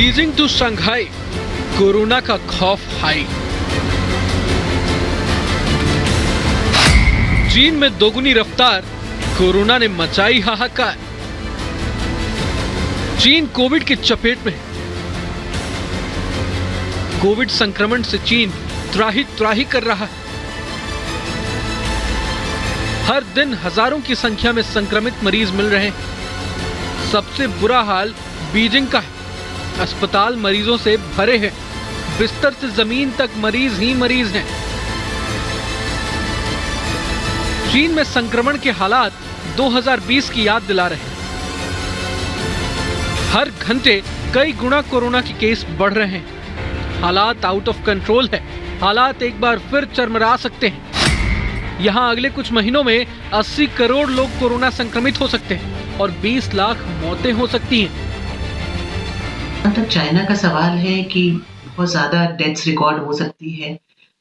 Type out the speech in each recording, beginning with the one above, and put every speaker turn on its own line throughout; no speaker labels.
Beijing to Shanghai, corona का खौफ high. चीन में दोगुनी रफ्तार, कोरोना ने मचाई हाहाकार। चीन कोविड की चपेट में है। कोविड संक्रमण से चीन त्राही त्राही कर रहा है। हर दिन हजारों की संख्या में संक्रमित मरीज मिल रहे हैं। सबसे बुरा हाल बीजिंग का है। अस्पताल मरीजों से भरे हैं। बिस्तर से जमीन तक मरीज ही मरीज हैं। चीन में संक्रमण के हालात 2020 की याद दिला रहे हैं। हर घंटे कई गुना कोरोना के केस बढ़ रहे हैं। हालात आउट ऑफ कंट्रोल है। हालात एक बार फिर चरमरा सकते हैं। यहाँ अगले कुछ महीनों में 80 करोड़ लोग कोरोना संक्रमित हो सकते हैं और 20 लाख मौतें हो सकती हैं।
तक चाइना का सवाल है कि बहुत ज़्यादा डेथ्स रिकॉर्ड हो सकती है।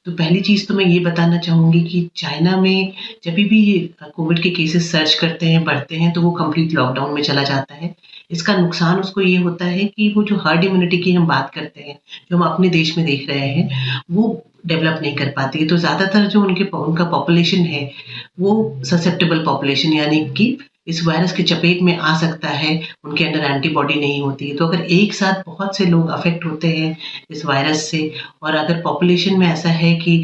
तो पहली चीज़ तो मैं ये बताना चाहूँगी कि चाइना में जब भी कोविड के केसेस सर्च करते हैं, बढ़ते हैं, तो वो कंप्लीट लॉकडाउन में चला जाता है। इसका नुकसान उसको ये होता है कि वो जो हर्ड इम्यूनिटी की हम बात करते हैं, जो हम अपने देश में देख रहे हैं, वो डेवलप नहीं कर पाती है। तो ज़्यादातर जो उनका पॉपुलेशन है वो ससेप्टेबल पॉपुलेशन, यानी कि इस वायरस की चपेट में आ सकता है, उनके अंदर एंटीबॉडी नहीं होती है। तो अगर एक साथ बहुत से लोग अफेक्ट होते हैं इस वायरस से, और अगर पॉपुलेशन में ऐसा है कि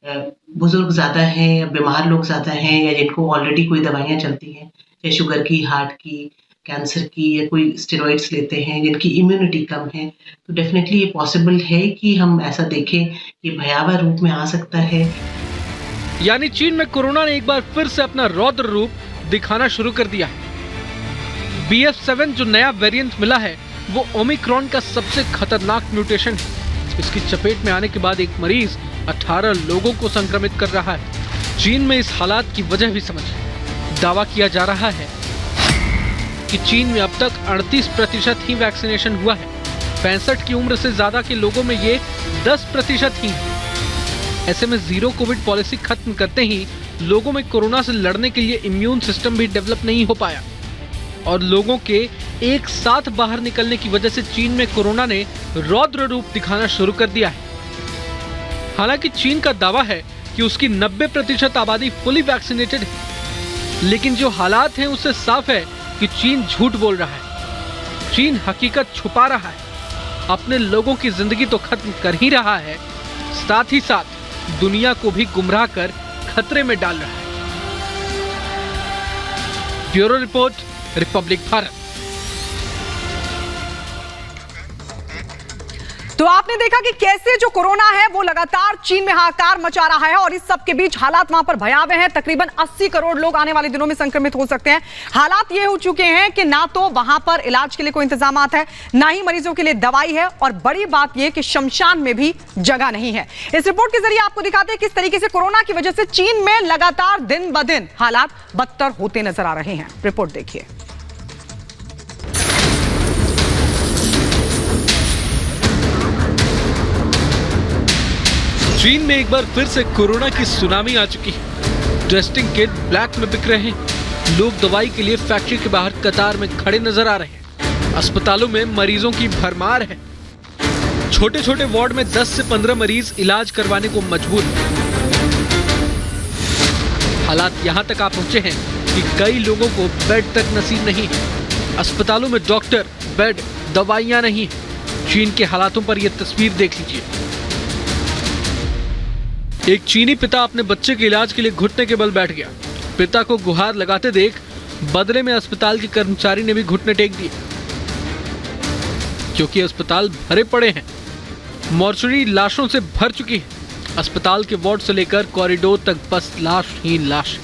बुजुर्ग ज़्यादा हैं या बीमार लोग ज़्यादा हैं या जिनको ऑलरेडी कोई दवाइयाँ चलती हैं, चाहे शुगर की, हार्ट की, कैंसर की, या कोई स्टेरॉइड्स लेते हैं, जिनकी इम्यूनिटी कम है, तो डेफिनेटली ये पॉसिबल है कि हम ऐसा देखें कि भयावह रूप में आ सकता है।
यानी चीन में कोरोना ने एक बार फिर से अपना रौद्र रूप दिखाना शुरू कर दिया है। BF7 जो नया वेरिएंट मिला है वो ओमिक्रॉन का सबसे खतरनाक म्यूटेशन है। इसकी चपेट में आने के बाद एक मरीज 18 लोगों को संक्रमित कर रहा है। चीन में इस हालात की वजह भी समझें। दावा किया जा रहा है कि चीन में अब तक 38% ही वैक्सीनेशन हुआ है। 65 की उम्र से ज्यादा के लोगों में ये 10% ही है। ऐसे में जीरो कोविड पॉलिसी खत्म करते ही लोगों में कोरोना से लड़ने के लिए इम्यून सिस्टम भी डेवलप नहीं हो पाया और लोगों के एक साथ बाहर निकलने की वजह से चीन में कोरोना ने रौद्र रूप दिखाना शुरू कर दिया है। हालांकि चीन का दावा है कि उसकी 90% आबादी फुली वैक्सीनेटेड है, लेकिन जो हालात हैं उससे साफ है कि चीन झूठ बोल रहा है। चीन हकीकत छुपा रहा है। अपने लोगों की जिंदगी तो खत्म कर ही रहा है, साथ ही साथ दुनिया को भी गुमराह कर खतरे में डाल रहा है। Bureau report, Republic Bharat.
तो आपने देखा कि कैसे जो कोरोना है वो लगातार चीन में हाहाकार मचा रहा है और इस सब के बीच हालात वहां पर भयावह हैं। तकरीबन 80 करोड़ लोग आने वाले दिनों में संक्रमित हो सकते हैं। हालात ये हो चुके हैं कि ना तो वहां पर इलाज के लिए कोई इंतजामात है, ना ही मरीजों के लिए दवाई है, और बड़ी बात यह कि शमशान में भी जगह नहीं है। इस रिपोर्ट के जरिए आपको दिखाते हैं किस तरीके से कोरोना की वजह से चीन में लगातार दिन ब दिन हालात बदतर होते नजर आ रहे हैं। रिपोर्ट देखिए।
चीन में एक बार फिर से कोरोना की सुनामी आ चुकी है। टेस्टिंग किट ब्लैक में बिक रहे हैं। लोग दवाई के लिए फैक्ट्री के बाहर कतार में खड़े नजर आ रहे हैं। अस्पतालों में मरीजों की भरमार है। छोटे छोटे वार्ड में 10 से 15 मरीज इलाज करवाने को मजबूर हैं। हालात यहां तक आ पहुंचे हैं कि कई लोगों को बेड तक नसीब नहीं है। अस्पतालों में डॉक्टर, बेड, दवाइयां नहीं है। चीन के हालातों पर यह तस्वीर देख लीजिए। एक चीनी पिता अपने बच्चे के इलाज के लिए घुटने के बल बैठ गया। पिता को गुहार लगाते देख बदले में अस्पताल के कर्मचारी ने भी घुटने टेक दिए, क्योंकि अस्पताल भरे पड़े हैं। मॉर्चरी लाशों से भर चुकी है। अस्पताल के वार्ड से लेकर कॉरिडोर तक बस लाश ही लाश।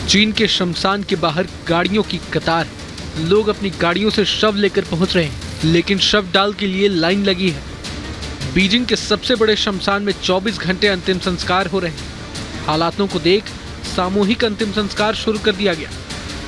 चीन के शमशान के बाहर गाड़ियों की कतार है। लोग अपनी गाड़ियों से शव लेकर पहुंच रहे हैं, लेकिन शव डाल के लिए लाइन लगी है। बीजिंग के सबसे बड़े शमशान में 24 घंटे अंतिम संस्कार हो रहे हैं। हालातों को देख सामूहिक अंतिम संस्कार शुरू कर दिया गया।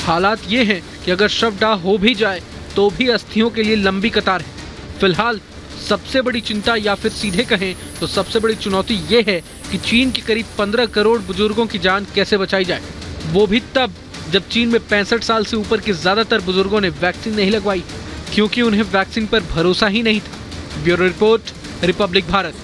हालात ये हैं कि अगर शव डाह हो भी जाए तो भी अस्थियों के लिए लंबी कतार है। फिलहाल सबसे बड़ी चिंता, या फिर सीधे कहें तो सबसे बड़ी चुनौती ये है कि चीन के करीब 15 करोड़ बुजुर्गों की जान कैसे बचाई जाए, वो भी तब जब चीन में 65 साल से ऊपर के ज्यादातर बुजुर्गों ने वैक्सीन नहीं लगवाई, क्योंकि उन्हें वैक्सीन पर भरोसा ही नहीं था। Bureau report, Republic Bharat.